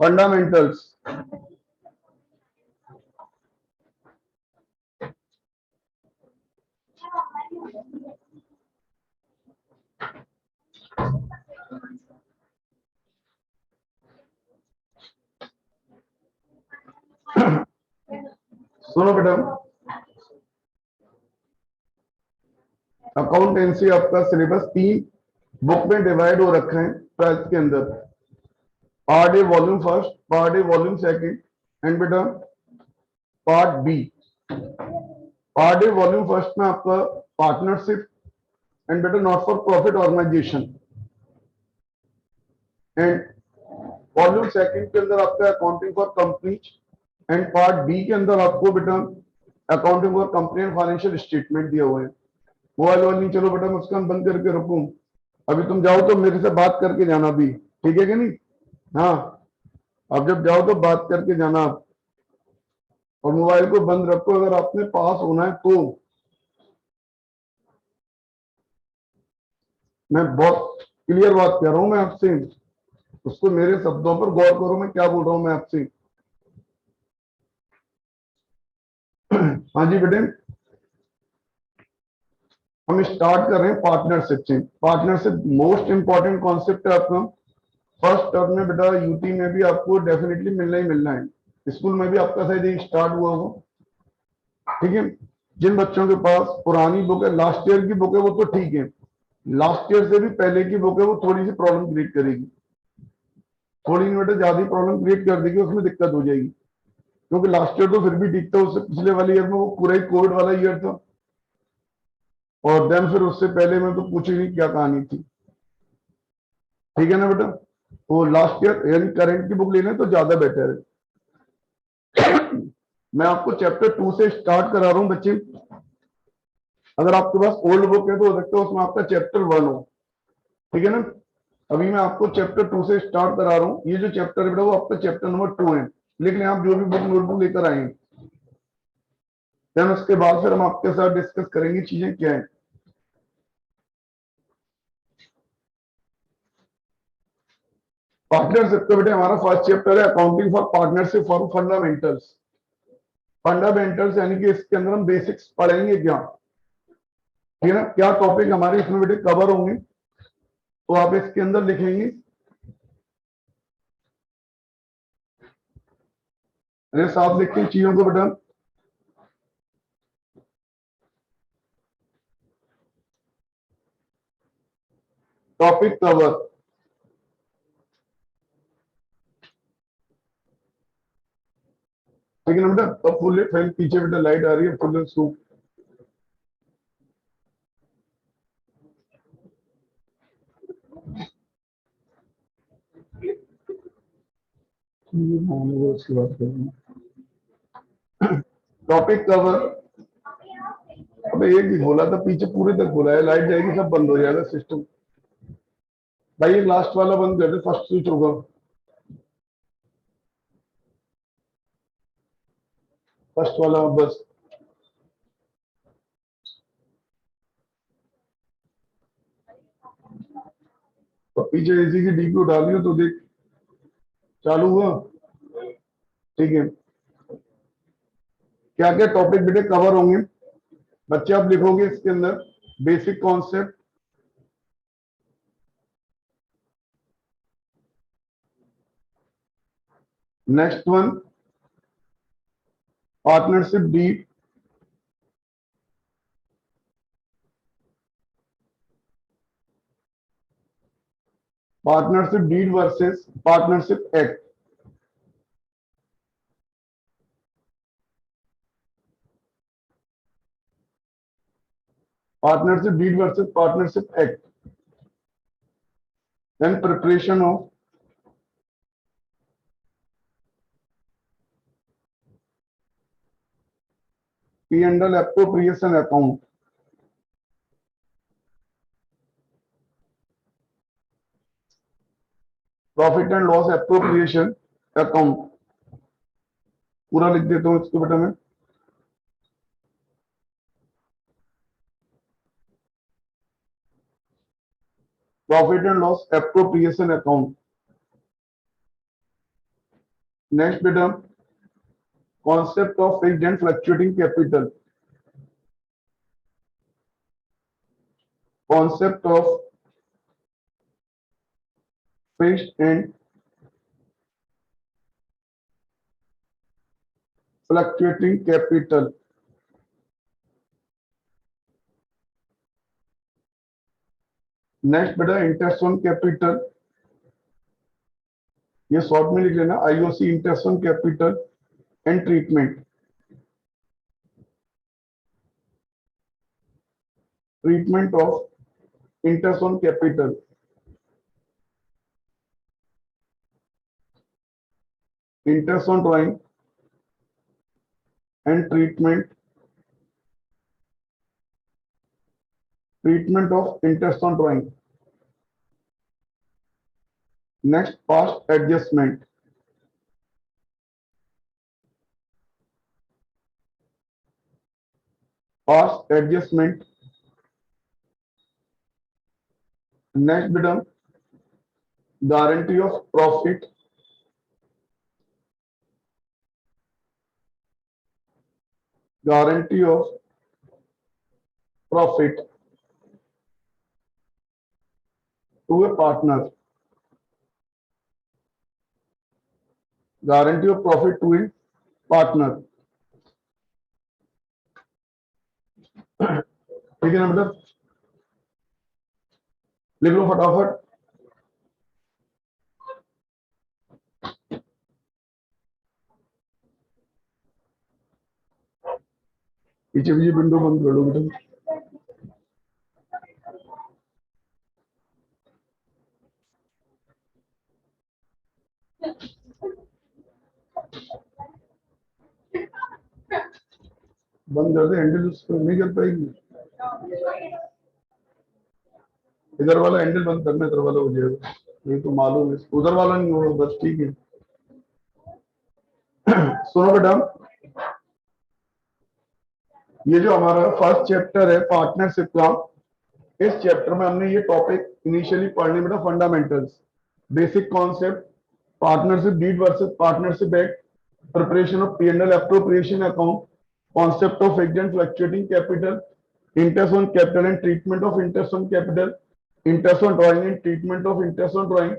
Fundamentals. सुनो बेटा, accountancy आपका सिलेबस 3 बुक में डिवाइड हो रखा है 12th के अंदर। Part A volume first, part A volume second and बेटा part B. Part A volume first में आपका पार्टनरशिप एंड बेटा not for profit organisation, and volume second के अंदर आपका accounting for companies, and part B के अंदर आपको बेटा accounting for company and financial statement दिया हुआ है। वो वाला नहीं, चलो बेटा मुस्कान बंद करके रखूं, अभी तुम जाओ तो मेरे से बात करके जाना भी, ठीक है कि नहीं? हाँ, अब जब जाओ तो बात करके जाना आप, और मोबाइल को बंद रखो अगर आपने पास होना है तो। मैं बहुत क्लियर बात कह रहा हूं मैं आपसे, उसको मेरे शब्दों पर गौर करो, मैं क्या बोल रहा हूं मैं आपसे। हाँ जी बेटे, हम स्टार्ट कर रहे हैं पार्टनरशिप से। पार्टनरशिप मोस्ट इंपॉर्टेंट कॉन्सेप्ट है आपका। फर्स्ट टर्म में बेटा यूटी में भी आपको डेफिनेटली मिलना ही मिलना है, स्कूल में भी आपका शायद ये स्टार्ट हुआ होगा, ठीक है? जिन बच्चों के पास पुरानी बुक है, लास्ट ईयर की बुक है, वो तो ठीक है, लास्ट ईयर से भी पहले की बुक है वो थोड़ी सी प्रॉब्लम क्रिएट करेगी, थोड़ी बेटा ज्यादा प्रॉब्लम क्रिएट कर देगी, उसमें दिक्कत हो जाएगी। क्योंकि लास्ट ईयर तो फिर भी ठीक था, उससे पिछले वाले ईयर में वो पूरा ही कोविड वाला ईयर था, और देन फिर उससे पहले में तो पूछी नहीं क्या कहानी थी, ठीक है ना बेटा? तो लास्ट ईयर यानी करंट की बुक लेना तो ज्यादा बेटर है। मैं आपको चैप्टर 2 से स्टार्ट करा रहा हूं बच्चे। अगर आपके पास ओल्ड बुक है तो हो सकता है उसमें आपका चैप्टर 1 हो, ठीक है ना? अभी मैं आपको चैप्टर 2 से स्टार्ट करा रहा हूँ। ये जो चैप्टर है बेटा वो आपका चैप्टर नंबर 2 है, लिख लें आप जो भी बुक नोटबुक लेकर आए। देन उसके बाद फिर हम आपके साथ डिस्कस करेंगे चीजें क्या है। पार्टनरशिप का बेटा हमारा फर्स्ट चैप्टर है accounting for partnership for fundamentals. Fundamentals यानी कि इसके अंदर हम बेसिक्स पढ़ेंगे क्या, ठीक है ना? क्या टॉपिक हमारे इसमें बेटे कवर होंगे, तो आप इसके अंदर लिखेंगे। अरे साफ लिखते चीजों को बेटा। टॉपिक कवर, ठीक है ना बेटा? अब फुल फैन पीछे बेटा लाइट आ रही है, फुल सूप। उसकी बात करेंगे। टॉपिक कवर, अबे एक ही बोला था, पीछे पूरे तक बोला है, लाइट जाएगी सब बंद हो जाएगा सिस्टम। भाई ये लास्ट वाला बंद कर दे, फर्स्ट स्विच होगा, फर्स्ट वाला बस। तो पीछे एसी की डीपी उठा लियो तो देख चालू हुआ, ठीक है? क्या क्या टॉपिक बेटे कवर होंगे बच्चे आप लिखोगे इसके अंदर? Basic concept, next one partnership deed, partnership deed versus partnership act, partnership deed versus partnership act, then preparation of P and L appropriation account, profit and loss appropriation account. पूरा लिख देता हूं इसको बेटा मैं। Profit and loss appropriation account, next बेटा concept of fixed and fluctuating capital, concept of fixed and fluctuating capital. Next बेटा interest on capital, ये शॉर्ट में लिख लेना, IOC interest on capital and treatment, treatment of interest on capital, interest on drawing and treatment of interest on drawing. Next past adjustment, past adjustment. Next बेटा guarantee of profit, guarantee of profit to a partner, guarantee of profit to a partner. ठीक है ना बेटा, लिख लो फटाफट। पीछे पीछे window बंद कर लो बेटा। बंद कर दे, हैंडल उसको नहीं कर पाएगी। इधर वाला हैंडल बंद करना, इधर वाला हो जाएगा, ये तो मालूम है, उधर वाला नहीं होगा, बस ठीक है। सुनो बेटा, ये जो हमारा फर्स्ट चैप्टर है पार्टनरशिप का, इस चैप्टर में हमने ये टॉपिक इनिशियली पढ़ने बेटा, fundamentals, basic concept, partnership deed versus partnership act, preparation of P&L appropriation account, concept of fixed and fluctuating capital, interest on capital and treatment of interest on capital, interest on drawing and treatment of interest on drawing,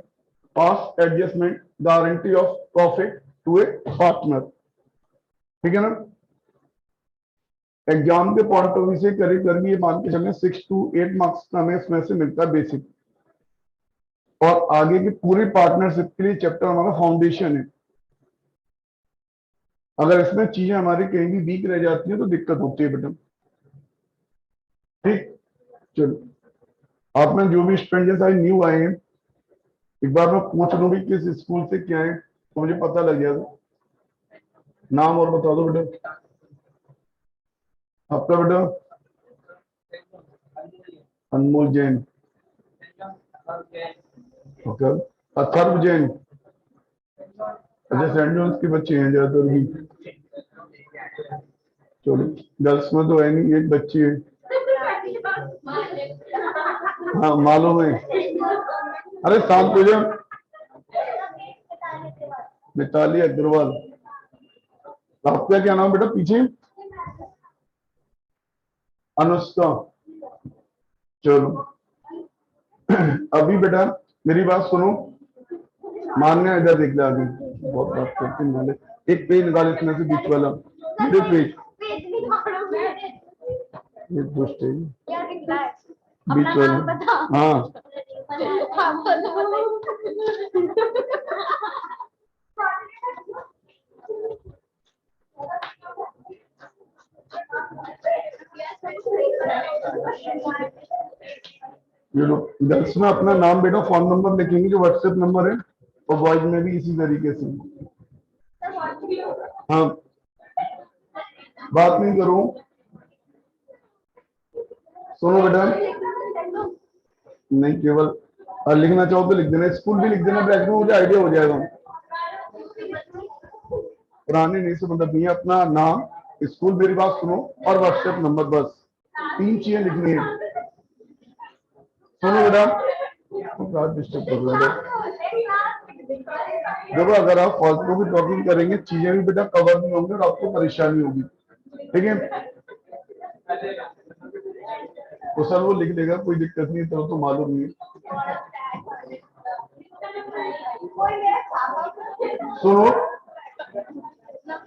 past adjustment, guarantee of profit to a partner। ठीक है ना। Exam के point of view से करीब करीब ये मान के चलें 6 to 8 मार्क्स का हमें इसमें से मिलता है बेसिक, और आगे की पूरी पार्टनरशिप के लिए चैप्टर हमारा फाउंडेशन है। अगर इसमें चीजें हमारी कहीं भी वीक रह जाती हैं तो दिक्कत होती है बेटा। ठीक, चलो आप में जो भी स्टूडेंट आज न्यू आए हैं, एक बार मैं पूछ लूं भी किस स्कूल से क्या है, तो मुझे पता लग जाएगा। नाम और बता दो बेटा, आपका बेटा? अनमोल जैन, ओके। अथर्व जैन, अच्छा सेंट जॉन्स के बच्चे हैं ज्यादातर भी। चलो गर्ल्स में तो है नहीं, एक बच्ची है, हाँ मालूम है। अरे शाम को जब मिताली अग्रवाल, आपका क्या नाम बेटा पीछे? अनुष्का। चलो अभी बेटा मेरी बात सुनो, मान्य इधर देख ले, अभी बहुत बात करते हैं, एक पेज निकाल इसमें से बीच वाला, ये पेज, ये दुष्ट है बीच वाला, हाँ ये लो। गर्ल्स में अपना नाम बेटा फोन नंबर लिखेंगे जो व्हाट्सएप नंबर है, और बॉयज में भी इसी तरीके से। हाँ बात नहीं करो, सुनो बेटा, नहीं केवल लिखना चाहो तो लिख देना, स्कूल भी लिख देना, ब्रैकेट में मुझे आइडिया हो जाएगा। पुराने नहीं से मतलब नहीं, अपना नाम, स्कूल, मेरी बात सुनो, और व्हाट्सएप नंबर, बस 3 चीजें लिखनी है। सुनो बेटा, डिस्टर्ब कर रहा है, देखो अगर आप फालतू की टॉकिंग करेंगे चीजें भी बेटा कवर नहीं होंगी और आपको परेशानी होगी, ठीक है। तो सर वो लिख देगा, कोई दिक्कत नहीं, तो मालूम नहीं है। सुनो,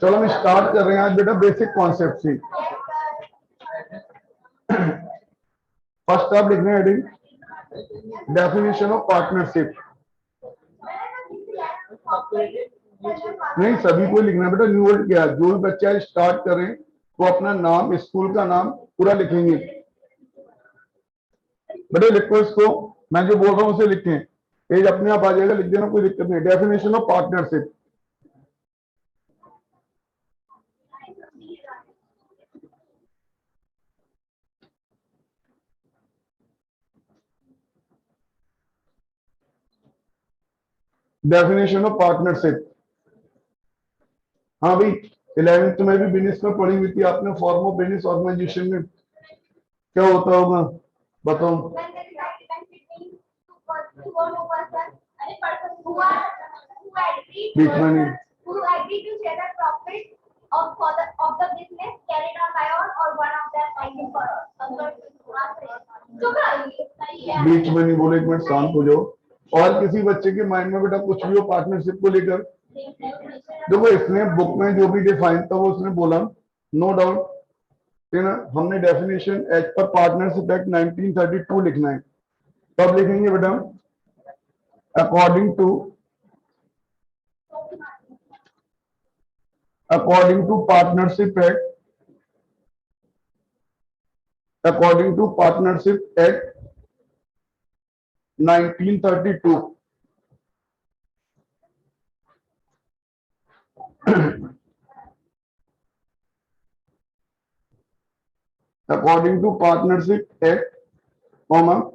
चलो हम स्टार्ट कर रहे हैं आज बेटा बेसिक कॉन्सेप्ट से। फर्स्ट आप लिख रहे हैं हेडिंग डेफिनेशन ऑफ पार्टनरशिप। नहीं सभी को लिखना है बेटा, न्यू वर्ड क्या है, जो भी बच्चा स्टार्ट करें वो अपना नाम, स्कूल का नाम पूरा लिखेंगे। बेटा लिखो इसको, मैं जो बोल रहा हूँ उसे लिखें, पेज अपने आप आ जाएगा, लिख देना, कोई दिक्कत नहीं। Definition of partnership. Definition of partnership. हाँ भाई, 11th में भी बिजनेस में पढ़ी हुई थी आपने, फॉर्म ऑफ बिजनेस ऑर्गेनाइजेशन में क्या होता होगा बताओ। बीच में नहीं, बीच में नहीं बोलो, एक मिनट शांत हो जाओ। और किसी बच्चे के माइंड में बेटा कुछ भी हो पार्टनरशिप को लेकर, देखो इसने बुक में जो भी डिफाइन था वो उसने बोला, नो डाउट, है ना। हमने डेफिनेशन एज पर पार्टनरशिप एक्ट 1932 लिखना है, तब लिखेंगे बेटा according to partnership act, according to partnership act 1932। according to partnership act, comma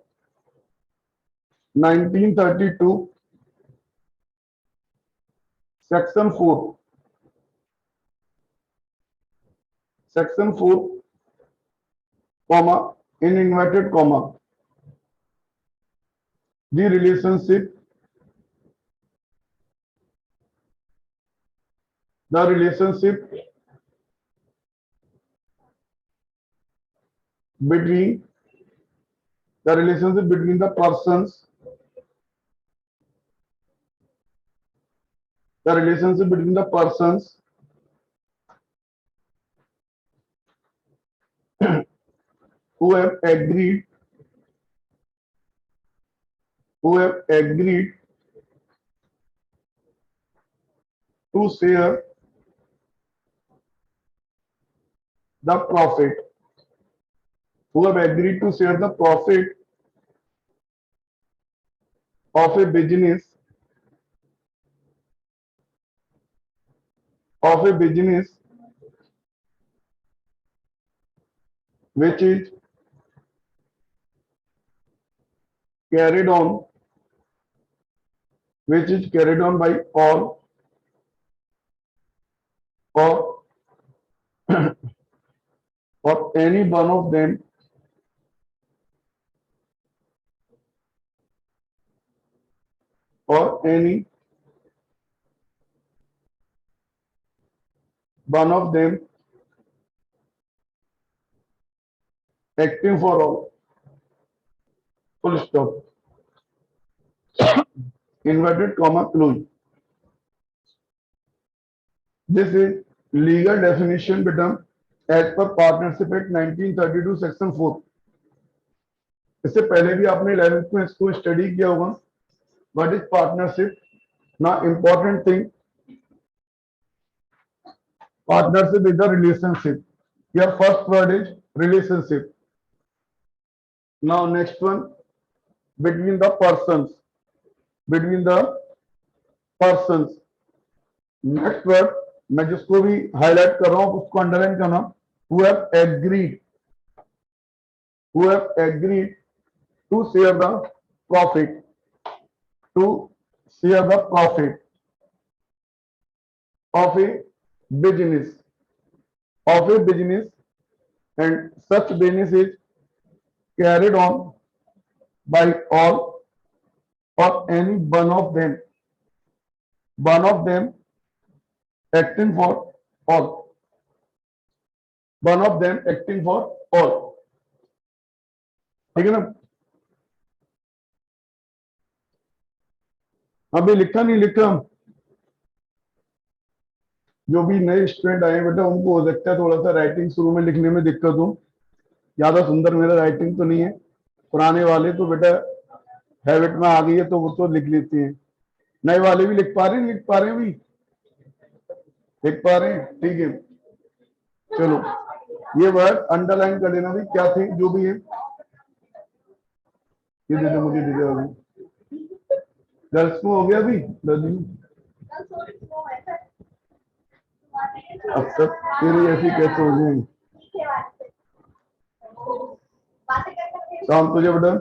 1932 section 4, section 4 comma in inverted comma, the relationship between the relationship between the persons, the relationship between the persons who have agreed, who have agreed to share the profit, who have agreed to share the profit of a business, of a business which is carried on, which is carried on by all or or any one of them, or any one of them acting for all, full stop, inverted comma close. This is legal definition betam as per Partnership Act 1932 section 4. इससे पहले भी आपने 11th में इसको study किया होगा। What is partnership? ना important thing, partnership is the relationship, your first word is relationship. Now next one, between the persons, between the persons, next word मैं जिसको भी हाईलाइट कर रहा हूं उसको अंडरलाइन करना, who have agreed, who have agreed to share the profit, to share the profit of a business, of a business, and such business is carried on by all or any one of them, one of them acting for all, one of them acting for all, ठीक है ना। अभी लिखा नहीं लिखा? जो भी नए स्टूडेंट आए बेटा उनको हो सकता है थोड़ा सा राइटिंग शुरू में लिखने में दिक्कत हो, ज्यादा सुंदर मेरा राइटिंग तो नहीं है, पुराने वाले तो बेटा हैबिट में आ गई है तो वो तो लिख लेते हैं, नए वाले भी लिख पा रहे हैं, लिख पा रहे हैं भी, लिख पा रहे हैं, ठीक है। चलो ये वर्ड अंडरलाइन कर लेना भी क्या थे जो भी है, ये दे दो मुझे, दे दो अभी गर्ल्स को हो गया अभी दादी, अब तक तेरी ऐसी कैसे हो जाए शाम तुझे बेटा।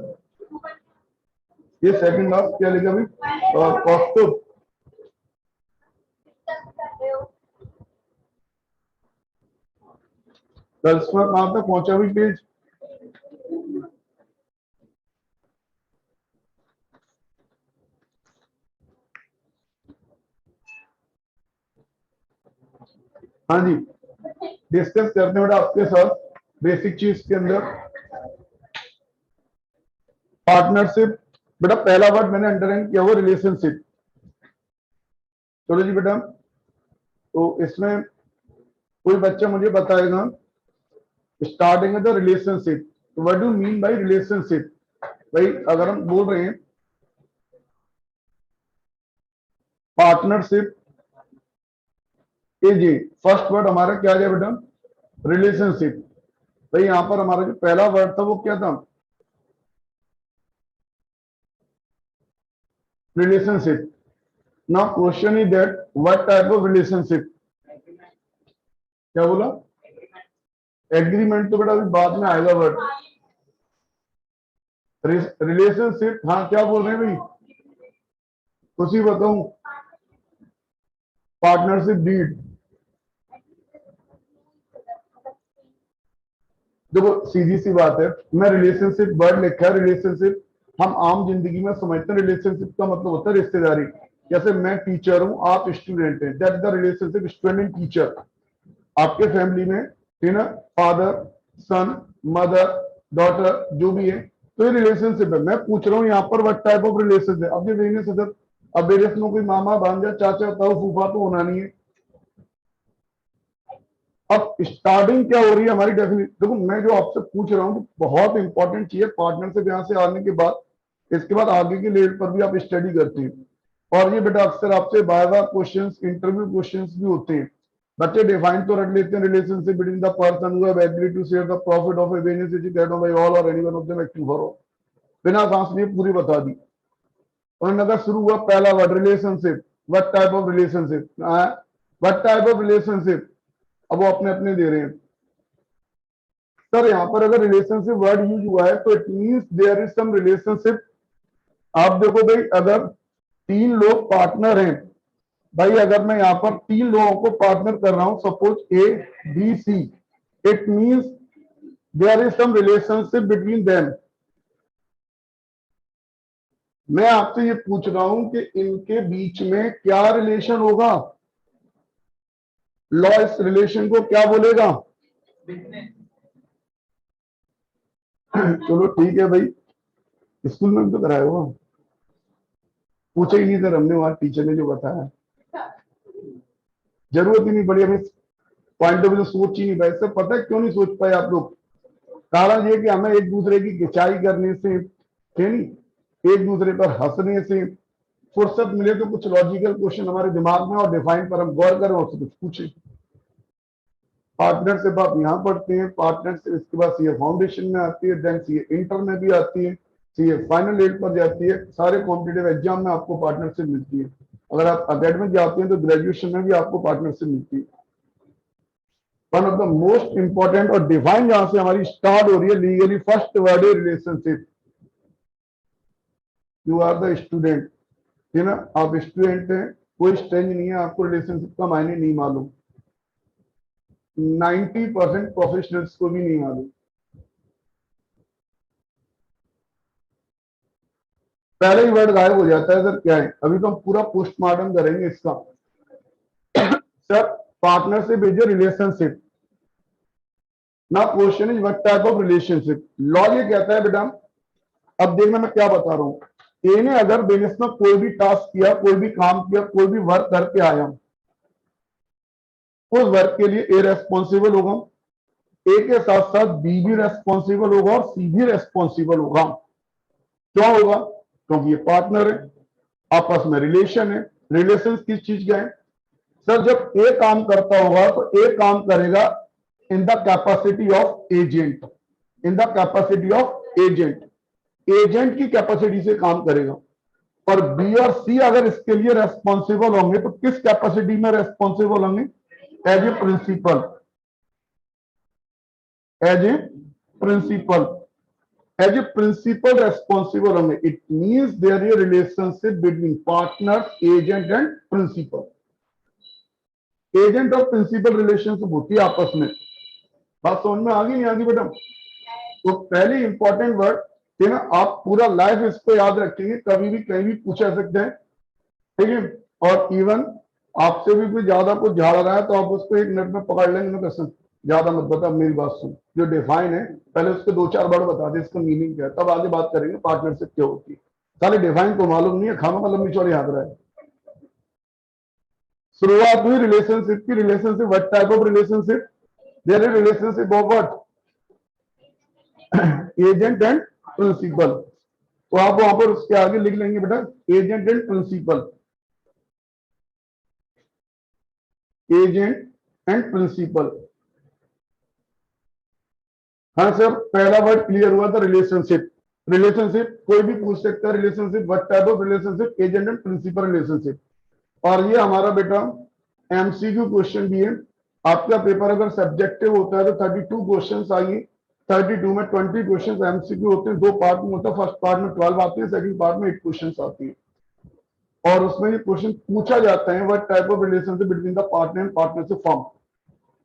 ये सेकंड लास्ट क्या लिखा भाई, और कॉस्टो गर्ल्स में कहां तक पहुंचा भी पेज, हाँ जी डिस्कस करते हैं बेटा आपके साथ बेसिक चीज के अंदर पार्टनरशिप। बेटा पहला वर्ड मैंने अंडरलाइन किया वो रिलेशनशिप। चलो जी बेटा, तो इसमें कोई बच्चा मुझे बताएगा स्टार्टिंग द रिलेशनशिप, तो what do mean by relationship. भाई अगर हम बोल रहे हैं partnership is A, first word हमारा क्या है बेटा, रिलेशनशिप। भाई यहां पर हमारा जो पहला वर्ड था वो क्या था, relationship. Now question is that what type of relationship, क्या बोला, एग्रीमेंट तो बेटा अभी बाद में आएगा वर्ड, रिलेशनशिप हाँ क्या बोल रहे हैं भाई, खुशी बताऊं, पार्टनरशिप डीड। देखो सीधी सी बात है, मैं रिलेशनशिप वर्ड लिखा है, रिलेशनशिप हम आम जिंदगी में समझते हैं, रिलेशनशिप का मतलब होता है रिश्तेदारी। जैसे मैं टीचर हूं आप स्टूडेंट हैं, that the relationship student teacher. आपके फैमिली में है ना, फादर सन मदर डॉटर जो भी है, तो ये रिलेशनशिप है। मैं पूछ रहा हूँ यहाँ पर व्हाट टाइप ऑफ रिलेशन है। अब ये वेरियस अदर, अब वेरियस में कोई मामा भांजा चाचा ताऊ फूफा तो होना नहीं है। अब स्टार्टिंग क्या हो रही है हमारी डेफिनेशन, देखो मैं जो आपसे पूछ रहा हूँ बहुत इंपॉर्टेंट चीज है, पार्टनरशिप यहाँ से आने के बाद इसके बाद आगे के लेवल पर भी आप स्टडी करते हैं। और ये बेटा अक्सर आपसे बार बार क्वेश्चंस इंटरव्यू क्वेश्चंस भी होते हैं। बच्चे डिफाइन तो रख लेते हैं, relationship between the person who have agreed to share the profit of a business is carried by all or anyone of them acting for all, बिना सांस लिए पूरी बता दी। और अगर शुरू हुआ पहला word relationship, what type of relationship, what type of relationship, अब वो अपने अपने दे रहे हैं। सर यहाँ पर अगर रिलेशनशिप वर्ड यूज हुआ है तो it means there is some relationship. आप देखो भाई अगर तीन लोग पार्टनर हैं, भाई अगर मैं यहाँ पर तीन लोगों को पार्टनर कर रहा हूं suppose A B C, it means there is some relationship between them. मैं आपसे ये पूछ रहा हूं कि इनके बीच में क्या रिलेशन होगा, लॉ इस रिलेशन को क्या बोलेगा। चलो ठीक है भाई, स्कूल में भी तो कराया होगा, पूछा ही नहीं सर हमने, वहां टीचर ने जो बताया, जरूरत ही नहीं पड़ी हमें, पॉइंट ऑफ व्यू सोच ही नहीं पाए। सर पता है क्यों नहीं सोच पाए आप लोग, कारण ये कि हमें एक दूसरे की खिंचाई करने से थे नहीं, एक दूसरे पर हंसने से फुर्सत मिले तो कुछ लॉजिकल क्वेश्चन हमारे दिमाग में और डिफाइन पर हम गौर करें और कुछ पूछे। पार्टनरशिप आप यहाँ पढ़ते हैं, पार्टनरशिप इसके बाद सीए फाउंडेशन में आती है, देन सीए इंटर में भी आती है, सीए फाइनल एड पर जाती है, सारे कॉम्पिटेटिव एग्जाम में आपको पार्टनरशिप मिलती है। अगर आप अकेडमिक जाते हैं तो ग्रेजुएशन में भी आपको पार्टनरशिप मिलती है। One of the most important और डिफाइन जहां से हमारी स्टार्ट हो रही है लीगली, फर्स्ट वर्ड है relationship. You are the student, है ना, आप स्टूडेंट हैं, कोई स्ट्रेंज नहीं है, आपको रिलेशनशिप का मायने नहीं मालूम, 90% प्रोफेशनल्स को भी नहीं मालूम। पहले ही वर्ड गायब हो जाता है सर, क्या है? अभी तो हम पूरा पोस्टमार्टम करेंगे इसका। Sir partnership is a relationship. ना question is what type of relationship. Law ये कहता है बेटा, अब देखना मैं क्या बता रहा हूं। ए ने अगर बिजनेस में कोई भी टास्क किया, कोई भी काम किया, कोई भी वर्क करके आया, उस वर्क के लिए ए रेस्पॉन्सिबल होगा, ए के साथ साथ बी भी रेस्पॉन्सिबल होगा और सी भी रेस्पॉन्सिबल होगा। क्यों होगा? क्योंकि ये पार्टनर है, आपस में रिलेशन है। रिलेशन किस चीज का है सर? जब ए काम करता होगा तो ए काम करेगा in the capacity of agent, in the capacity of agent, agent की कैपेसिटी से काम करेगा। और बी और सी अगर इसके लिए रेस्पॉन्सिबल होंगे तो किस कैपेसिटी में रेस्पॉन्सिबल होंगे? As a principal, as a principal, as a principal responsible होंगे। It means there is relationship between partners, agent and principal. Agent और प्रिंसिपल रिलेशनशिप होती है आपस में। बात समझ में आ गई नहीं आ गई बेटा? तो पहले इंपॉर्टेंट वर्ड है ना, आप पूरा लाइफ इसको याद रखेंगे, कभी भी कहीं भी पूछा सकते हैं, ठीक है? और इवन आपसे भी कोई ज्यादा कुछ झाड़ रहा है तो आप उसको एक मिनट में पकड़ लेंगे ना क्वेश्चन। ज्यादा मत बता, मेरी बात सुन। जो डिफाइन है पहले उसके दो चार वर्ड बता दे, इसका मीनिंग क्या है, तब आगे बात करेंगे पार्टनरशिप क्या होती है। साले डिफाइन को मालूम नहीं है, खामा मतलब लंबी याद रहा है। शुरुआत हुई रिलेशनशिप की। Relationship what type of relationship? There is relationship of what? Agent and principal. तो आप वहां पर उसके आगे लिख लेंगे बेटा, agent and principal, agent and principal. हाँ सर, पहला वर्ड क्लियर हुआ था, रिलेशनशिप। रिलेशनशिप कोई भी पूछ सकता है, relationship what type of relationship? Agent and principal relationship. और ये हमारा बेटा एमसीक्यू क्वेश्चन भी है। आपका पेपर अगर सब्जेक्टिव होता है तो 32 क्वेश्चन आएंगे, 32 में 20 क्वेश्चन एमसीक्यू होते हैं। दो पार्ट में होता है, फर्स्ट पार्ट में 12 आते हैं, सेकंड पार्ट में 8 क्वेश्चन आती है। और उसमें ये क्वेश्चन पूछा जाता है, what type of relationship between the partner and partnership form.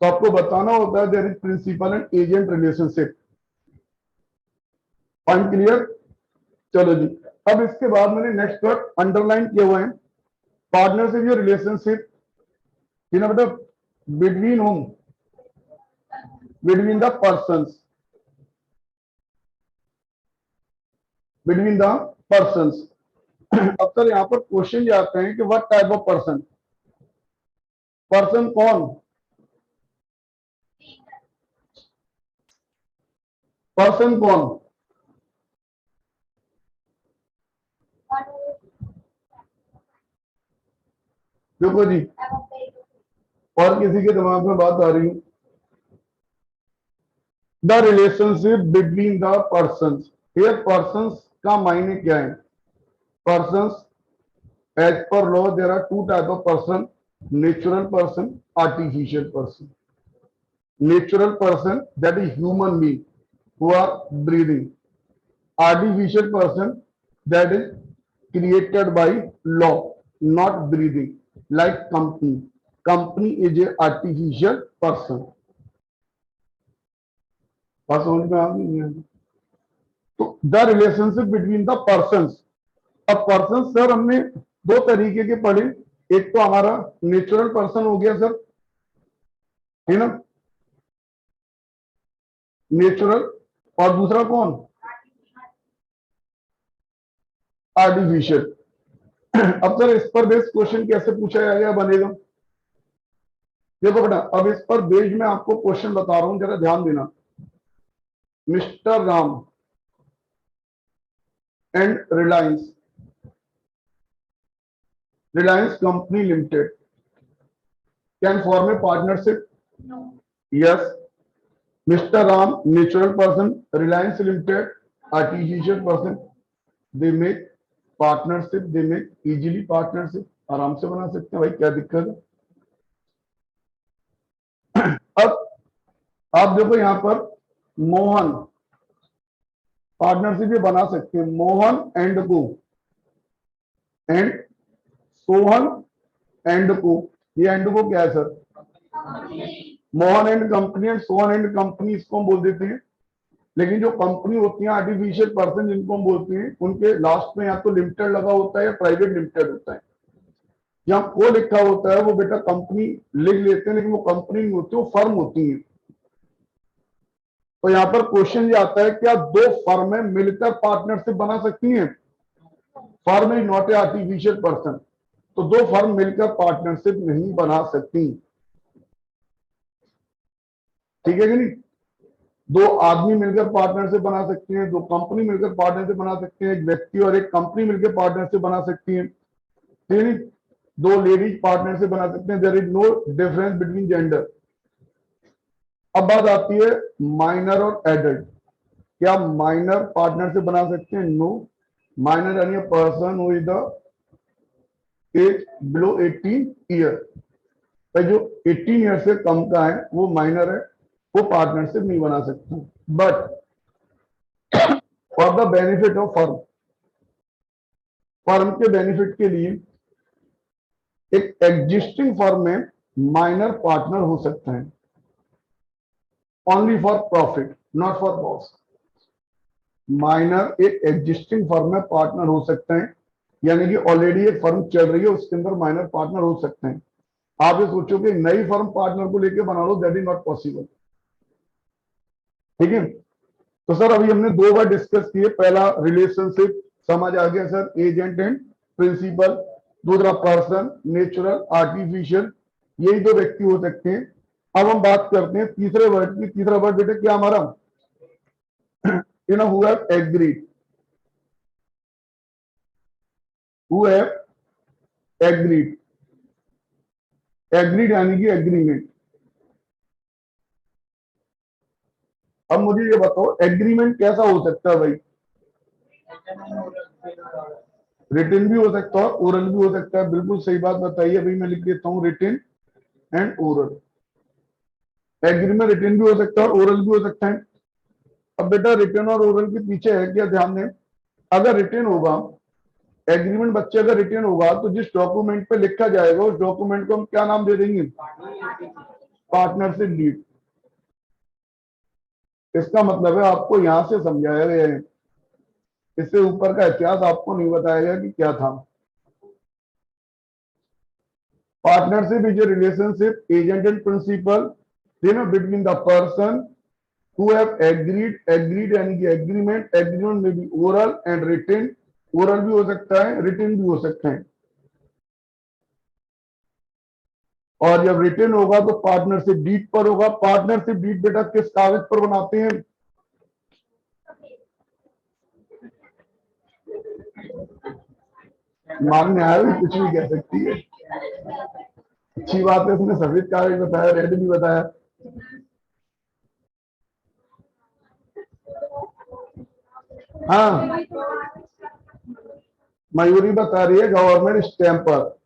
तो आपको बताना होता है there is principal and agent relationship. Point clear? चलो जी। अब इसके बाद मैंने नेक्स्ट वर्ड अंडरलाइन किया हुआ है, पार्टनरशिप या रिलेशनशिप ना बेटा, between home, between the persons, between the persons. अब सर यहां पर क्वेश्चन आते हैं कि what type of person? Person कौन? पर्सन कौन? देखो जी, और किसी के दिमाग में बात आ रही है? The relationship between the person. ये पर्सन का मायने क्या है? पर्सन, एज पर law there are two type of person, natural person, artificial person. Natural person that is human being who are breathing. Artificial person that is created by law, not breathing, like company. Company is a artificial person. बात समझ में आ गई है? तो the relationship between the person. अब person sir हमने दो तरीके के पढ़े। एक तो हमारा नेचुरल पर्सन हो गया सर, है ना, नेचुरल। और दूसरा कौन? आर्टिफिशियल। अब सर इस पर बेस्ड क्वेश्चन कैसे पूछा जाएगा, बनेगा? देखो बेटा, अब इस पर बेस्ड मैं आपको क्वेश्चन बता रहा हूं, जरा ध्यान देना। Mister Ram and Reliance, Reliance company limited can form A partnership? Yes. Mister Ram natural person, Reliance limited artificial person, they make partnership, they make easily partnership, आराम से बना सकते हैं भाई, क्या दिक्कत है? अब आप देखो यहां पर मोहन, पार्टनरशिप भी बना सकते हैं, मोहन एंड को, एंड सोहन एंड को। ये एंड को क्या है sir? Mohan and company and Sohan and company, इसको हम बोल देते हैं लेकिन जो कंपनी होती है आर्टिफिशियल पर्सन जिनको हम बोलते हैं, उनके लास्ट में या तो लिमिटेड लगा होता है या प्राइवेट लिमिटेड होता है। जहां को लिखा होता है वो बेटा कंपनी लिख लेते हैं, लेकिन वो कंपनी नहीं होती, वो फर्म होती है। तो यहां पर क्वेश्चन ये आता है, क्या दो फर्में मिलकर पार्टनरशिप बना सकती हैं? Firm is not a artificial person, तो दो फर्म मिलकर पार्टनरशिप नहीं बना सकती। ठीक है कि नहीं? दो आदमी मिलकर पार्टनरशिप बना सकते हैं, दो कंपनी मिलकर पार्टनरशिप बना सकते हैं, एक व्यक्ति और एक कंपनी मिलकर पार्टनरशिप बना सकती है। ठीक है नहीं? दो लेडीज पार्टनरशिप बना सकते हैं, there is no difference between gender. अब बात आती है माइनर और एडल्ट। क्या माइनर पार्टनरशिप बना सकते हैं? नो। माइनर यानी person who is the age below 18 year, तो जो 18 ईयर से कम का है वो माइनर है, वो पार्टनरशिप नहीं बना सकता। But for the benefit of firm, firm के बेनिफिट के लिए एक एग्जिस्टिंग फर्म में माइनर पार्टनर हो सकता है, only for profit not for loss. Minor एक एग्जिस्टिंग फर्म में पार्टनर हो सकते हैं, यानी कि ऑलरेडी एक फर्म चल रही है उसके अंदर माइनर पार्टनर हो सकते हैं। आप ये सोचो कि नई फर्म पार्टनर को लेकर बना लो, दैट इज नॉट पॉसिबल। ठीक है? तो सर अभी हमने दो बार डिस्कस किए, पहला रिलेशनशिप समझ आ गया सर, एजेंट एंड प्रिंसिपल। दूसरा पर्सन, नेचुरल, आर्टिफिशियल, यही दो व्यक्ति हो सकते हैं। अब हम बात करते हैं तीसरे वर्ड की। तीसरा वर्ड बेटा क्या हमारा? Who have agreed, who have agreed. Agreed यानी कि एग्रीमेंट। अब मुझे ये बताओ एग्रीमेंट कैसा हो सकता है भाई? रिटन भी हो सकता है, ओरल भी हो सकता है। बिल्कुल सही बात बताइए। अभी मैं लिख देता हूं written and oral. Agreement written भी हो सकता है और ओरल भी हो सकता है। अब बेटा रिटन और ओरल के पीछे है क्या, ध्यान दें। अगर रिटन होगा एग्रीमेंट, बच्चे अगर रिटन होगा तो जिस डॉक्यूमेंट पे लिखा जाएगा उस डॉक्यूमेंट को हम क्या नाम दे देंगे? Partnership deed. इसका मतलब है आपको यहां से समझाया गया है, इससे ऊपर का इतिहास आपको नहीं बताया गया कि क्या था। Partnership is a relationship agent and principal between the person who have agreed यानी कि एग्रीमेंट। एग्रीमेंट में भी ओरल एंड रिटन, ओरल भी हो सकता है, रिटन भी हो सकता है। और जब रिटन होगा तो पार्टनरशिप डीड पर होगा। पार्टनरशिप डीड बेटा किस कागज पर बनाते हैं? मान्य है, कुछ भी कह सकती है। अच्छी बात है, उसने सफेद कागज बताया, रेड भी बताया। हाँ, मयूरी बता रही है गवर्नमेंट स्टैंप पर,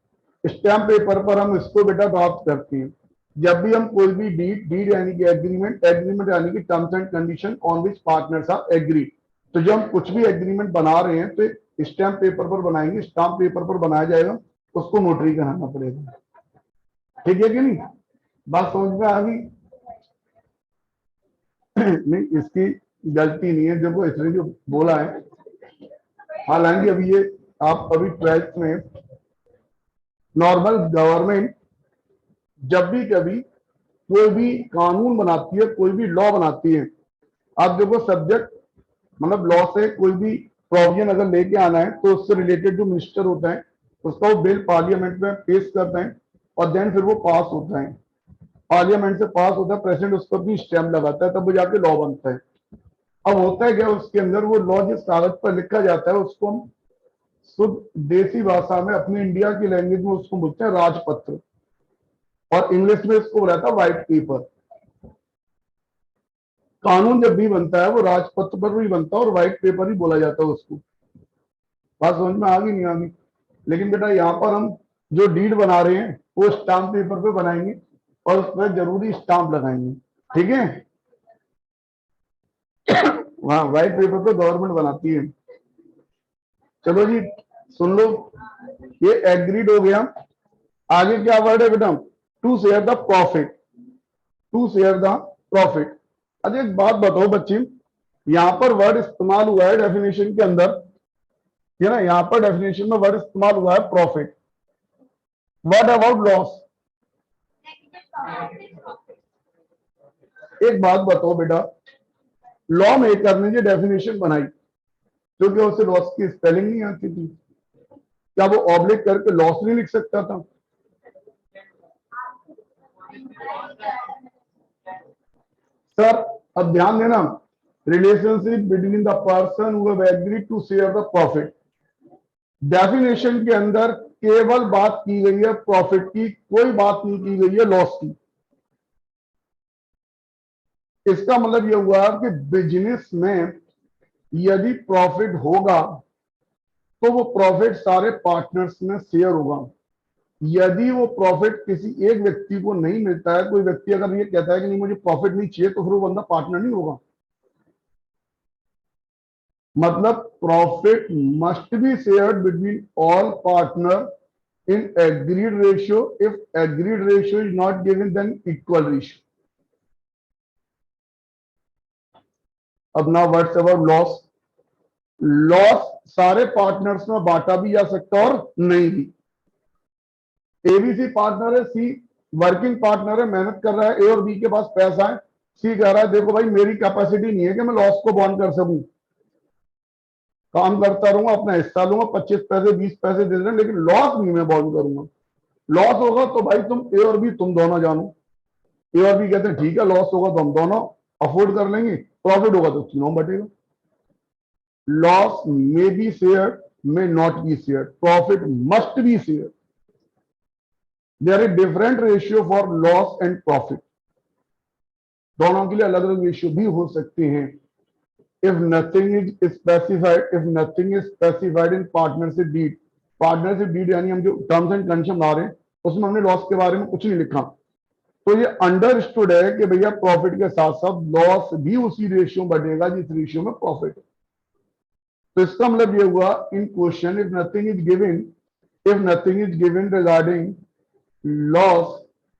स्टैंप पेपर पर हम इसको बेटा ड्राफ्ट करते हैं। जब भी हम कोई भी डीड, डीड यानी कि एग्रीमेंट, एग्रीमेंट यानी कि terms and condition on which partners are agree. तो जब हम कुछ भी एग्रीमेंट बना रहे हैं तो स्टैंप पेपर पर बनाएंगे, स्टाम्प पेपर पर बनाया जाएगा, उसको नोटरी कराना पड़ेगा। ठीक है कि नहीं? बात समझ में आ गई? नहीं, इसकी गलती नहीं है, देखो इसने जो बोला है। हालांकि अभी ये आप अभी 12th में नॉर्मल गवर्नमेंट जब भी कभी कोई भी कानून बनाती है, कोई भी लॉ बनाती है, आप देखो सब्जेक्ट मतलब लॉ से कोई भी प्रोविजन अगर लेके आना है तो उससे रिलेटेड जो मिनिस्टर होता है उसका वो बिल पार्लियामेंट में पेश करता है और देन फिर वो पास होता है। पार्लियामेंट से पास होता है, प्रेसिडेंट उस पर भी स्टैम्प लगाता है, तब वो जाके लॉ बनता है। अब होता है क्या उसके अंदर, वो लॉ जिस कागज पर लिखा जाता है उसको हम शुद्ध देसी भाषा में अपनी इंडिया की लैंग्वेज में उसको बोलते हैं राजपत्र, और इंग्लिश में इसको बोला था व्हाइट पेपर। कानून जब भी बनता है वो राजपत्र पर भी बनता है और व्हाइट पेपर ही बोला जाता है उसको। बात समझ में आ गई नहीं आ गई? लेकिन बेटा यहाँ पर हम जो डीड बना रहे हैं वो स्टाम्प पेपर पे बनाएंगे और उस पर जरूरी स्टाम्प लगाएंगे। ठीक है? वहां व्हाइट पेपर पे गवर्नमेंट बनाती है। चलो जी सुन लो, ये एग्रीड हो गया। आगे क्या वर्ड है बेटा? To share the profit, to share the profit. अच्छा एक बात बताओ बच्चे, यहां पर वर्ड इस्तेमाल हुआ है डेफिनेशन के अंदर, है ना, यहां पर डेफिनेशन में वर्ड इस्तेमाल हुआ है प्रॉफिट। What about loss? एक बात बताओ बेटा, लॉ मेकर ने जो डेफिनेशन बनाई, क्योंकि उसे लॉस की स्पेलिंग नहीं आती थी, क्या वो ऑब्लिक करके लॉस नहीं लिख सकता था? सर अब ध्यान देना, relationship between the person who have agreed to share the profit, definition के अंदर केवल बात की गई है प्रॉफिट की, कोई बात नहीं की गई है लॉस की। इसका मतलब यह हुआ कि बिजनेस में यदि प्रॉफिट होगा तो वो प्रॉफिट सारे पार्टनर्स में शेयर होगा। यदि वो प्रॉफिट किसी एक व्यक्ति को नहीं मिलता है, कोई व्यक्ति अगर ये कहता है कि नहीं मुझे प्रॉफिट नहीं चाहिए, तो फिर वो बंदा पार्टनर नहीं होगा। मतलब profit must be shared between all partner in agreed ratio, if agreed ratio is not given than equal ratio. अब ना वर्ड्स अबाउट लॉस, लॉस सारे पार्टनर्स में बांटा भी जा सकता और नहीं भी। एबीसी पार्टनर है, सी वर्किंग पार्टनर है, मेहनत कर रहा है, ए और बी के पास पैसा है, सी कह रहा है देखो भाई मेरी कैपेसिटी नहीं है कि मैं लॉस को बॉन्ड कर सकूं, काम करता रहूंगा, अपना हिस्सा लूंगा, 25 पैसे 20 पैसे दे देना, लेकिन लॉस नहीं मैं बॉन्ड करूंगा। लॉस होगा तो भाई तुम ए और बी तुम दोनों जानो, ए और बी कहते हैं ठीक है लॉस होगा तो हम दोनों अफोर्ड कर लेंगे, प्रॉफिट होगा तो तीनों बटेगा। Loss may be share, may not be share, profit must be share. There is different ratio for loss and profit, दोनों के लिए अलग अलग रेशियो भी हो सकते हैं। If nothing is specified, if nothing is specified in partnership deed, partnership deed यानी हम जो टर्म्स एंड कंडीशन बना रहे हैं उसमें हमने लॉस के बारे में कुछ नहीं लिखा, तो ये अंडरस्टूड है कि भैया प्रॉफिट के साथ साथ लॉस भी उसी रेशियो में बढ़ेगा जिस रेशियो में प्रॉफिट है। तो इसका मतलब ये हुआ इन question, if nothing is given, if nothing is given regarding loss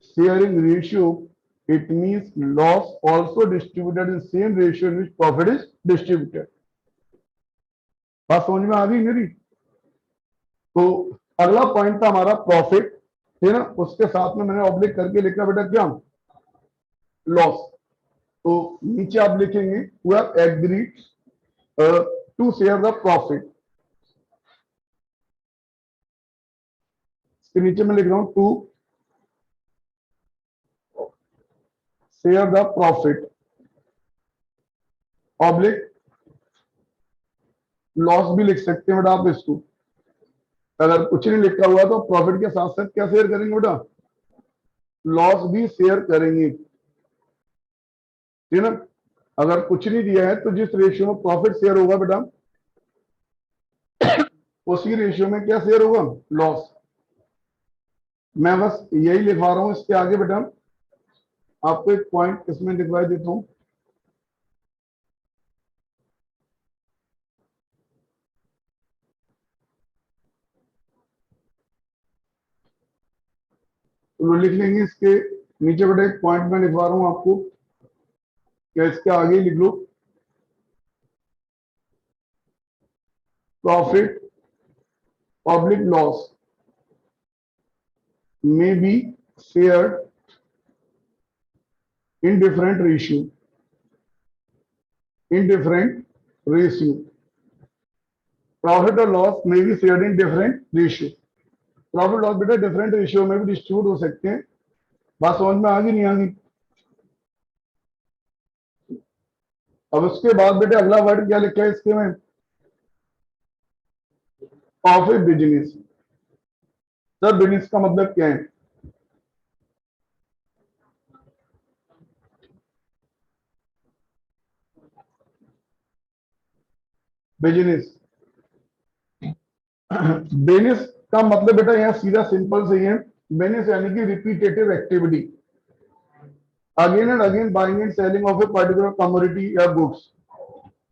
sharing ratio, it means loss also distributed in same ratio in which profit is distributed। बात समझ में आ गई मेरी? तो अगला पॉइंट था हमारा प्रॉफिट, है ना, उसके साथ में मैंने ऑब्लिक करके लिखा बेटा क्या, लॉस। तो नीचे आप लिखेंगे we have agreed to share the profit, इसके नीचे मैं लिख रहा हूं to share the profit, oblique loss भी लिख सकते हैं बेटा आप इसको। अगर कुछ नहीं लिखा हुआ तो प्रॉफिट के साथ साथ क्या शेयर करेंगे बेटा, लॉस भी शेयर करेंगे, ठीक है ना। अगर कुछ नहीं दिया है तो जिस रेशियो में प्रॉफिट शेयर होगा बेटा उसी रेशियो में क्या शेयर होगा, लॉस। मैं बस यही लिखवा रहा हूं, इसके आगे बेटा आपको एक पॉइंट इसमें लिखवा देता हूं। तो लिख लेंगे इसके नीचे बेटा एक पॉइंट में लिखवा रहा हूं आपको, क्या इसके आगे ही लिख लो, profit public loss may be shared in different ratio, in different ratio, profit और loss may be shared in different ratio, profit loss बेटा डिफरेंट रेशियो में भी डिस्ट्रीब्यूट हो सकते हैं। बात समझ में आ गई नहीं आ गई? अब उसके बाद बेटे अगला वर्ड क्या लिखा है इसके में, of a business. Sir business का मतलब क्या है, बिजनेस, बिजनेस का मतलब बेटा यहाँ सीधा सिंपल सही है, बिजनेस यानी कि repetitive activity, again and again buying and selling of a particular commodity या गुड्स,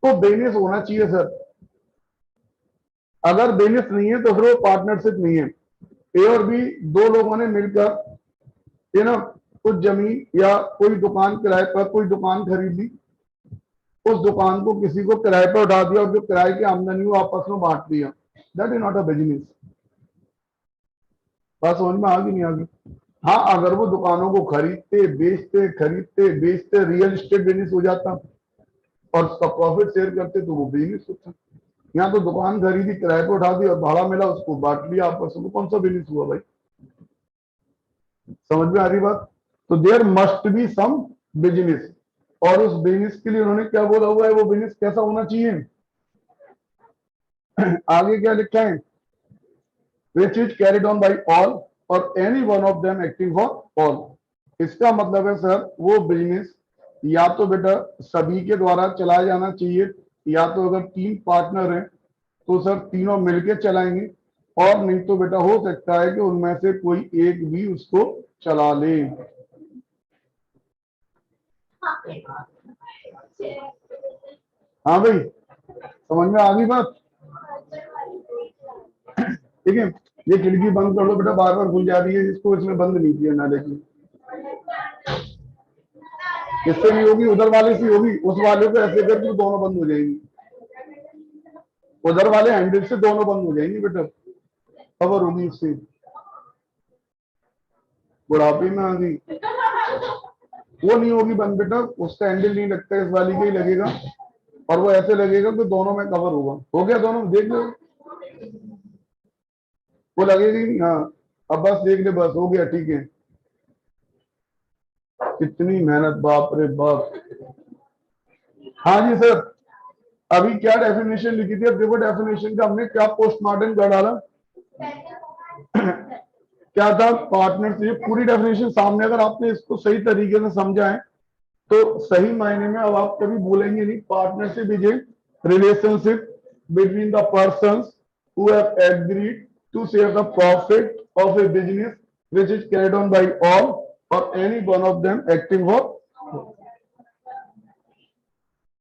तो बिजनेस होना चाहिए सर। अगर बिजनेस नहीं है तो फिर वो पार्टनरशिप नहीं है। ए और बी दो लोगों ने मिलकर, है ना, कुछ जमीन या कोई दुकान किराए पर कोई दुकान खरीद ली, उस दुकान को किसी को किराए पर उठा दिया और जो किराए की आमदनी वो आपस में बांट दिया, that is not a business. बात समझ में आ गई नहीं आ गई? हाँ, अगर वो दुकानों को खरीदते बेचते रियल एस्टेट बिजनेस हो जाता और उसका प्रॉफिट शेयर करते तो वो बिजनेस होता। यहाँ तो दुकान खरीदी, किराए पे उठा दी और भाड़ा मिला, उसको बांट लिया आपस में, कौन सा बिजनेस हुआ भाई? समझ में आ रही बात? तो there must be some business, और उस बिजनेस के लिए उन्होंने क्या बोला हुआ है, वो बिजनेस कैसा होना चाहिए? आगे क्या लिखा है? Which is carried on by all or any one of them acting for all. इसका मतलब है सर, वो बिजनेस या तो बेटा सभी के द्वारा चलाया जाना चाहिए, या तो अगर 3 पार्टनर हैं तो सर तीनों मिलके चलाएंगे, और नहीं तो बेटा हो सकता है कि उनमें से कोई एक भी उसको चला ले। हाँ भाई, समझ में आ गई बात? ठीक है, ये खिड़की बंद कर दो बेटा, बार बार खुल जा रही है, इसको इसमें बंद नहीं किया नाले की। किससे नहीं होगी? उधर वाले से होगी, उस वाले को ऐसे करके दोनों बंद हो जाएंगी, उधर वाले हैंडल से दोनों बंद हो जाएंगी बेटा, खबर होगी उससे। बुढ़ापे में आ गई, वो नहीं होगी बंद बेटा, उसका हैंडल नहीं लगता, इस वाली का ही लगेगा, और वो ऐसे लगेगा कि दोनों में कवर होगा। हो गया दोनों, देख लो, वो लगेगी नहीं। हाँ, अब बस देख ले, बस हो गया, ठीक है। कितनी मेहनत, बाप रे बाप। हाँ जी सर, अभी क्या डेफिनेशन लिखी थी? अब देखो डेफिनेशन का हमने क्या पोस्टमार्टम कर डाला। क्या था? पार्टनरशिप। पूरी डेफिनेशन सामने, अगर आपने इसको सही तरीके से समझा है तो सही मायने में अब आप कभी बोलेंगे नहीं। Partnership is a relationship between the persons who have agreed to share the profit of a business which is carried on by all or any one of them acting for।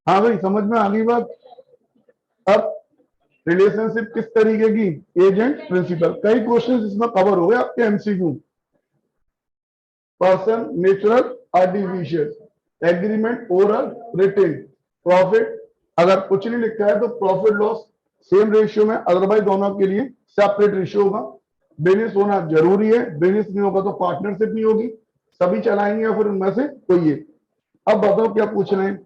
हाँ भाई, समझ में आ गई बात? अब रिलेशनशिप किस तरीके की? Agent principal. कई क्वेश्चंस इसमें कवर हो गए आपके MCQ. Person, natural, artificial, agreement, oral, written, profit. अगर कुछ नहीं लिखा है तो प्रॉफिट लॉस सेम रेशियो में, अदरवाइज दोनों के लिए सेपरेट रेशियो होगा। बिजनेस होना जरूरी है, बिजनेस नहीं होगा तो पार्टनरशिप नहीं होगी, सभी चलाएंगे या फिर उनमें से कोई एक। अब बताओ क्या पूछ रहे हैं?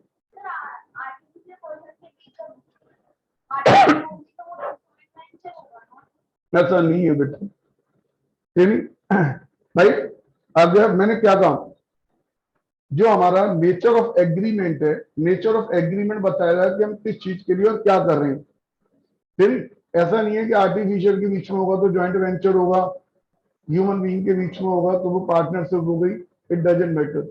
ऐसा नहीं है बेटा, भाई। अगर मैंने क्या कहा, जो हमारा नेचर ऑफ एग्रीमेंट है, नेचर ऑफ एग्रीमेंट बताया कि हम किस चीज के लिए और क्या कर रहे हैं। फिर ऐसा नहीं है कि आर्टिफिशियल के बीच में होगा तो ज्वाइंट वेंचर होगा, ह्यूमन बीइंग के बीच में होगा तो वो पार्टनरशिप हो गई। It doesn't matter.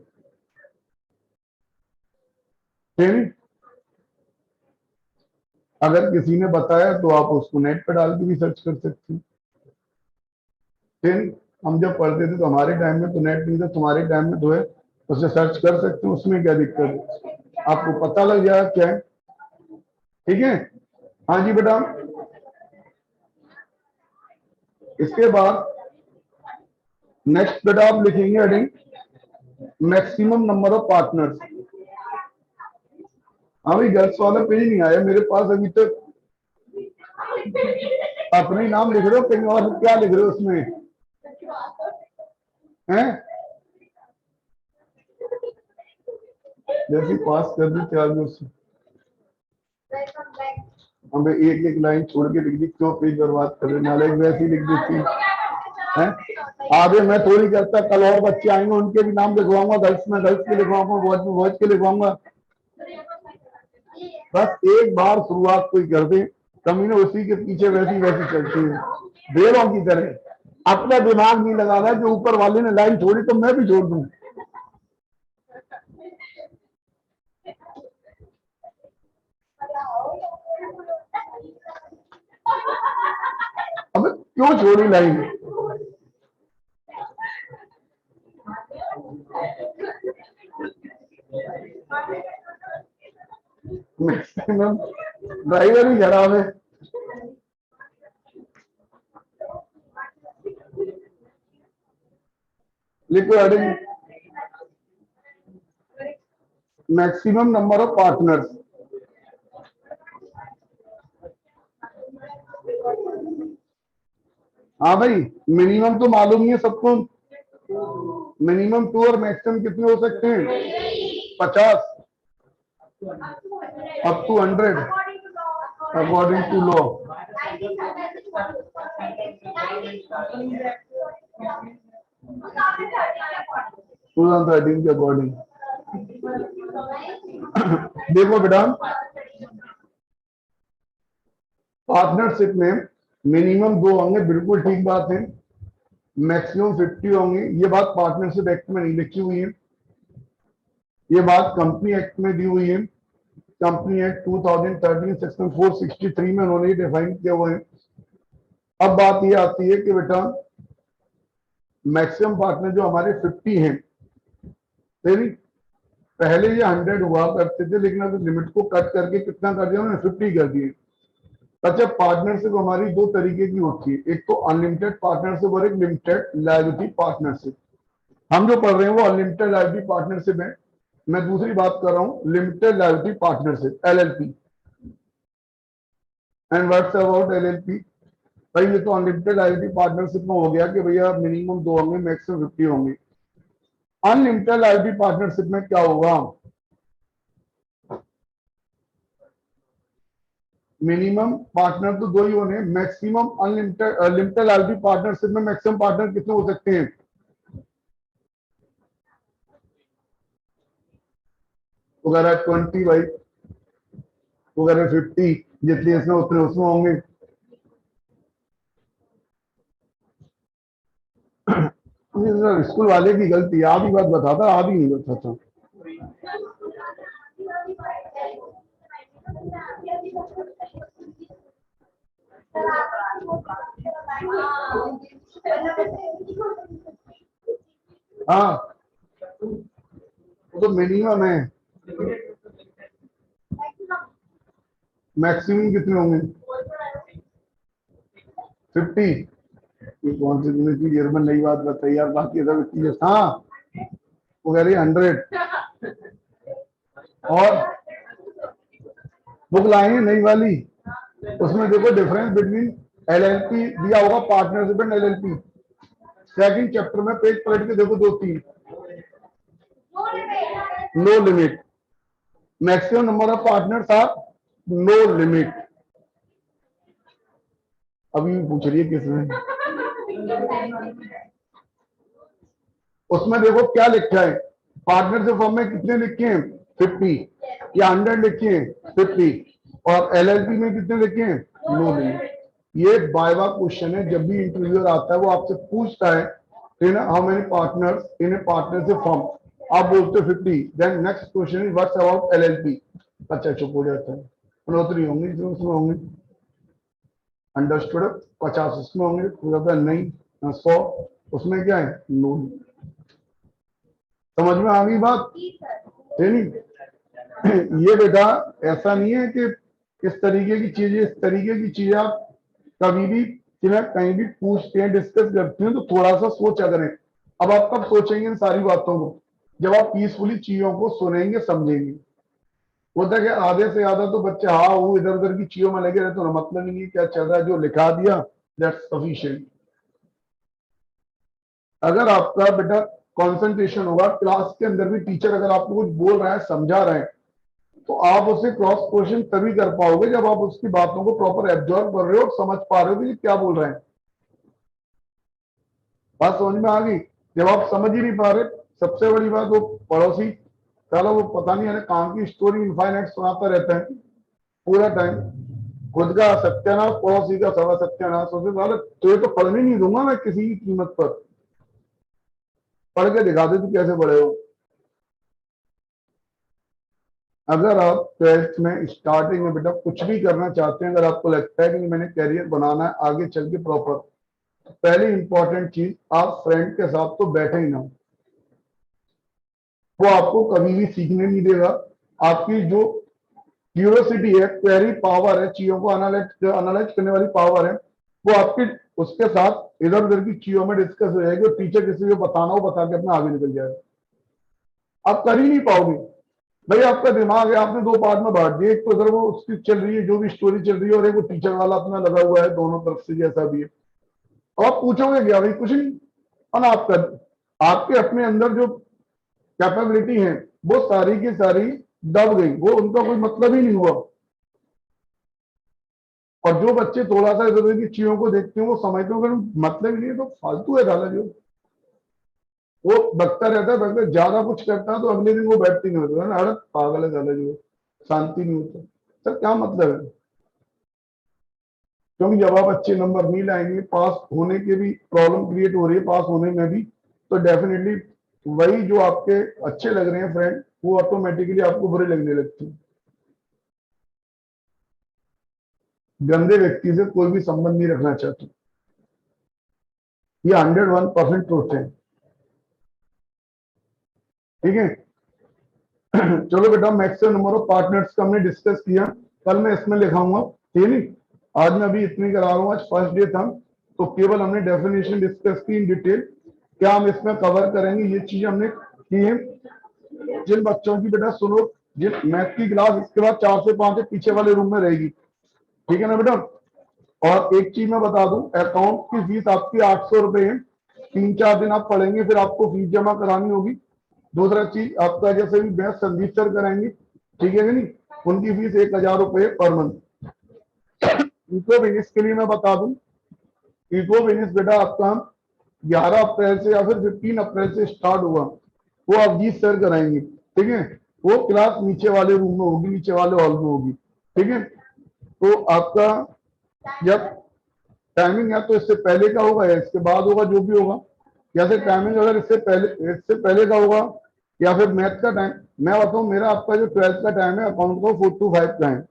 फिर अगर किसी ने बताया तो आप उसको नेट पर डाल के भी सर्च कर सकते हैं। फिर हम जब पढ़ते थे तो हमारे टाइम में तो नेट नहीं था, तुम्हारे टाइम में तो है, उसे सर्च कर सकते हो, उसमें क्या दिक्कत है? आपको पता लग जाएगा क्या है। ठीक है, हाँ जी बेटा। इसके बाद नेक्स्ट बेटा आप लिखेंगे heading maximum number of partners. हाँ भाई, गर्ल्स वाला पेज नहीं आया मेरे पास अभी तक। अपने नाम लिख रहे हो कहीं और क्या लिख रहे हो उसमें? हैं? जैसे पास कर दी चार उससे हमें एक एक लाइन छोड़ के लिख दी, क्यों पेज बर्बाद कर रहे? नाले वैसी लिख देती है। आगे मैं थोड़ी करता, कल और बच्चे आएंगे उनके भी नाम लिखवाऊंगा, गर्ल्स में गर्ल्स के लिखवाऊंगा, बॉयज में बॉयज के लिखवाऊंगा। बस एक बार शुरुआत कोई कर दे, कमीने उसी के पीछे वैसी वैसी चलती है बेरों की तरह। अपना दिमाग नहीं लगाना, जो ऊपर वाले ने लाइन छोड़ी तो मैं भी छोड़ दूं। अब क्यों छोड़ी लाइन? मैक्सिमम ड्राइवर ही खराब है। लिखो heading maximum number of partners. हाँ भाई, मिनिमम तो मालूम नहीं है सबको। मिनिमम 2 और मैक्सिमम कितने हो सकते हैं? 50, up to 100 according to law. 2013 के अकॉर्डिंग। देखो बेटा, पार्टनरशिप में मिनिमम 2 होंगे, बिल्कुल ठीक बात है। मैक्सिमम 50 होंगे, ये बात पार्टनरशिप एक्ट में नहीं लिखी हुई है, ये बात कंपनी एक्ट में दी हुई है। कंपनी एक्ट 2013 सेक्शन 463 में उन्होंने डिफाइन किया हुआ है। अब बात ये आती है कि बेटा मैक्सिमम पार्टनर जो हमारे 50 हैं, पहले ये 100 हुआ करते थे, लेकिन अब लिमिट को कट करके कितना कर दिया उन्होंने? 50 कर दिए। अच्छा, पार्टनरशिप हमारी 2 तरीके की होती है, एक तो अनलिमिटेड पार्टनरशिप और एक लिमिटेड लायबिलिटी पार्टनरशिप। हम जो पढ़ रहे हैं वो अनलिमिटेड लायबिलिटी पार्टनरशिप है। मैं दूसरी बात कर रहा हूं, limited liability partnership, LLP. And what's about LLP? भाई ये तो अनलिमिटेड लायबिलिटी पार्टनरशिप में हो गया कि भैया मिनिमम 2 होंगे, मैक्सिमम 50 होंगे। अनलिमिटेड लायबिलिटी पार्टनरशिप में क्या होगा? मिनिमम पार्टनर तो 2 ही होने, maximum unlimited limited liability partnership में मैक्सिमम पार्टनर कितने हो सकते हैं? वगैरह 20 भाई, वगैरह 50, जितने इसमें उतने उसमें होंगे। स्कूल वाले की गलती, आधी बात बताता आधी नहीं बताता। हाँ, वो तो मिनिमम है। मैक्सिमम कितने होंगे? 50। ये कौन सी तुमने चीज में नई बात बताई यार, बाकी सब चीजें। हाँ, वो कह रही 100। और बुक लाएंगे नई वाली, उसमें देखो डिफरेंस बिटवीन एलएलपी दिया होगा, partnership and LLP. Second chapter में पेज पलट के देखो, 2-3। No limit, maximum number of partners are no limit. अभी पूछ रही है किसमें, उसमें देखो क्या लिखा है। पार्टनरशिप फॉर्म में कितने लिखे हैं? 50 या 100 लिखे हैं? 50। और एलएलपी में कितने लिखे हैं? No limit. ये वाइवा क्वेश्चन है, जब भी इंटरव्यूअर आता है वो आपसे पूछता है in how many partners in a partnership form, आप बोलते हो 50, then next question is what's about LLP. अच्छा, चुप हो जाता है। 69 होंगे जो उसमें होंगे, अंडरस्टूड। 50 उसमें होंगे, पूरा नहीं। 100 उसमें क्या है? नो। समझ में आ गई बात? नहीं, ये बेटा ऐसा नहीं है कि इस तरीके की चीजें, इस तरीके की चीजें आप कभी भी कहीं भी पूछते हैं, डिस्कस करते हैं, तो थोड़ा सा सोचा करें। अब आप कब सोचेंगे इन सारी बातों को? जब आप पीसफुली चीजों को सुनेंगे, समझेंगे। होता है कि आधे से ज्यादा तो बच्चे हाँ वो इधर उधर की चीजों में लगे रहते, तो मतलब नहीं है क्या चल रहा है, जो लिखा दिया दैट्स सफिशिएंट। अगर आपका बेटा कंसंट्रेशन होगा क्लास के अंदर भी, टीचर अगर आपको कुछ बोल रहा है, समझा रहा है, तो आप उसे क्रॉस क्वेश्चन तभी कर पाओगे जब आप उसकी बातों को प्रॉपर एब्जॉर्व कर रहे हो और समझ पा रहे हो कि क्या बोल रहे हैं। बात समझ में आ गई? जब आप समझ ही नहीं पा रहे, सबसे बड़ी बात, वो पड़ोसी साला वो पता नहीं है कहाँ की स्टोरी इनफाइनाइट सुनाता रहता है पूरा टाइम, खुद का सत्यानाश, पड़ोसी का सवा सत्यानाश। उसे साला तो ये तो पढ़ने नहीं दूंगा मैं किसी की कीमत पर। पढ़ के दिखा दे तू कैसे पढ़े हो। अगर आप 12th में स्टार्टिंग में बेटा कुछ भी करना चाहते हैं, अगर आपको लगता है कि मैंने कैरियर बनाना है आगे चल के प्रॉपर, तो पहली इंपॉर्टेंट चीज, आप फ्रेंड के साथ तो बैठे ही ना। वो आपको कभी भी सीखने नहीं देगा। आपकी जो क्यूरियोसिटी है, क्वेरी पावर है, चीजों को एनालाइज करने वाली पावर है, वो आपकी उसके साथ इधर उधर की चीजों में डिस्कस हो जाएगी, और टीचर किसी को बताना हो बता के अपना आगे निकल जाएगा। आप कर ही नहीं पाओगे। भाई आपका दिमाग है, आपने 2 पार्ट में बांट दिया, एक तो अगर वो उसकी चल रही है जो भी स्टोरी चल रही है, और एक वो टीचर वाला अपना लगा हुआ है, दोनों तरफ से जैसा भी है। और आप पूछोगे क्या भाई, कुछ नहीं। और आपके अपने अंदर जो कैपेबिलिटी है वो सारी की सारी दब गई, वो उनका कोई मतलब ही नहीं हुआ। और जो बच्चे थोड़ा सा इधर उधर की चीजों को देखते हैं वो समझते हैं कि मतलब ही नहीं है तो फालतू है साला, जो वो बकता रहता है बकता, ज्यादा कुछ करता है तो अगले दिन वो बैठती नहीं होता है ना, अरे पागल है साला, जो शांति नहीं होता। सर क्या मतलब है? क्योंकि जब आप अच्छे नंबर नहीं लाएंगे, पास होने के भी प्रॉब्लम क्रिएट हो रही है, पास होने में भी, तो डेफिनेटली वही जो आपके अच्छे लग रहे हैं फ्रेंड, वो ऑटोमेटिकली आपको बुरे लगने लगते हैं। गंदे व्यक्ति से कोई भी संबंध नहीं रखना चाहते, ये 101% ट्रूथ है। ठीक है। चलो बेटा, मैक्सिमम नंबर ऑफ पार्टनर्स का हमने डिस्कस किया, कल मैं इसमें लिखाऊंगा, ठीक है नहीं। आज मैं अभी इतनी करा रहा हूँ, आज फर्स्ट डे था तो केवल हमने डेफिनेशन डिस्कस की इन डिटेल। क्या हम इसमें कवर करेंगे, ये चीज हमने की है। जिन बच्चों की बेटा सुनो, जिन मैथ की क्लास इसके बाद 4 से 5 पीछे वाले रूम में रहेगी, ठीक है ना बेटा। और एक चीज मैं बता दूं, अकाउंट की फीस आपकी 800 रुपए है। 3-4 दिन आप पढ़ेंगे, फिर आपको फीस जमा करानी होगी। दूसरा चीज, आपका जैसे भी बैच संदीप सर कराएंगे, ठीक है कि नहीं, उनकी फीस 1000 रुपए पर मंथ। इको बिजनेस के लिए मैं बता दूं, इको बिजनेस बेटा आपका 11 अप्रैल से या फिर 15 अप्रैल से स्टार्ट हुआ, वो अवजीत सर कराएंगे, ठीक है। वो क्लास नीचे वाले रूम में होगी, नीचे वाले हॉल में होगी, ठीक है। तो आपका जब टाइमिंग है तो इससे पहले का होगा या इसके बाद होगा, जो भी होगा। या फिर टाइमिंग अगर इससे पहले का होगा या फिर मैथ का टाइम, मैं बताऊं मेरा आपका जो 12th का टाइम है अकाउंट का 4 to 5 का है।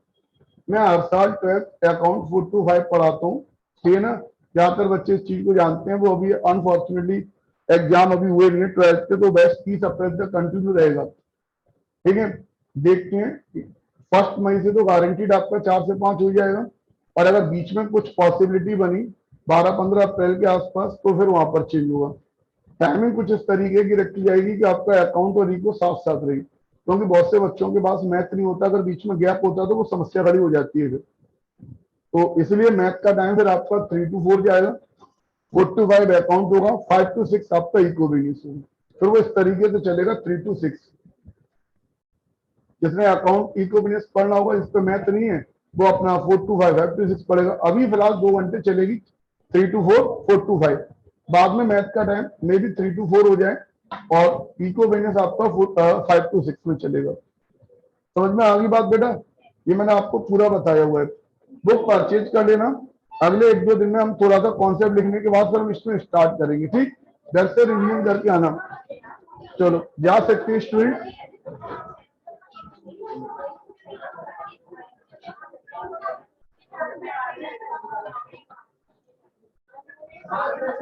मैं हर साल 12th अकाउंट 4 to 5 पढ़ाता हूँ, ठीक है ना। ज्यादातर बच्चे इस चीज को जानते हैं, वो अभी अनफॉर्चुनेटली एग्जाम अभी हुए नहीं है 12th के, तो बेस्ट 30 अप्रैल तक कंटिन्यू रहेगा, ठीक है। देखते हैं, 1 मई से तो गारंटीड आपका 4 से 5 हो जाएगा। और अगर बीच में कुछ पॉसिबिलिटी बनी 12-15 अप्रैल के आसपास, तो फिर वहां पर चेंज होगा। टाइमिंग कुछ इस तरीके की रखी जाएगी कि आपका अकाउंट और रिको साथ साथ रहेगी, क्योंकि बहुत से बच्चों के पास मैथ नहीं होता, अगर बीच में गैप होता तो वो समस्या खड़ी हो जाती है फिर। तो इसलिए मैथ का टाइम फिर आपका 3 to 4 जाएगा, 4 to 5 अकाउंट होगा, 5 to 6 आपका इको बिजनेस होगा। फिर वो इस तरीके से चलेगा 3 to 6। जिसने अकाउंट इको बिजनेस पढ़ना होगा, जिस पे मैथ नहीं है, वो अपना 4 to 5 5 to 6 पढ़ेगा। अभी फिलहाल 2 घंटे चलेगी 3 to 4, 4 to 5। बाद में मैथ का टाइम मे भी 3 to 4 हो जाए, और इको बिजनेस आपका 5 to 6 में चलेगा। समझ में आ गई बात बेटा? ये मैंने आपको पूरा बताया हुआ है, बुक परचेज कर लेना। अगले 1-2 दिन में हम थोड़ा सा कॉन्सेप्ट लिखने के बाद फिर हम इसमें स्टार्ट करेंगे, ठीक। घर से रिव्यू करके आना। चलो जा सकते हैं स्टूडेंट।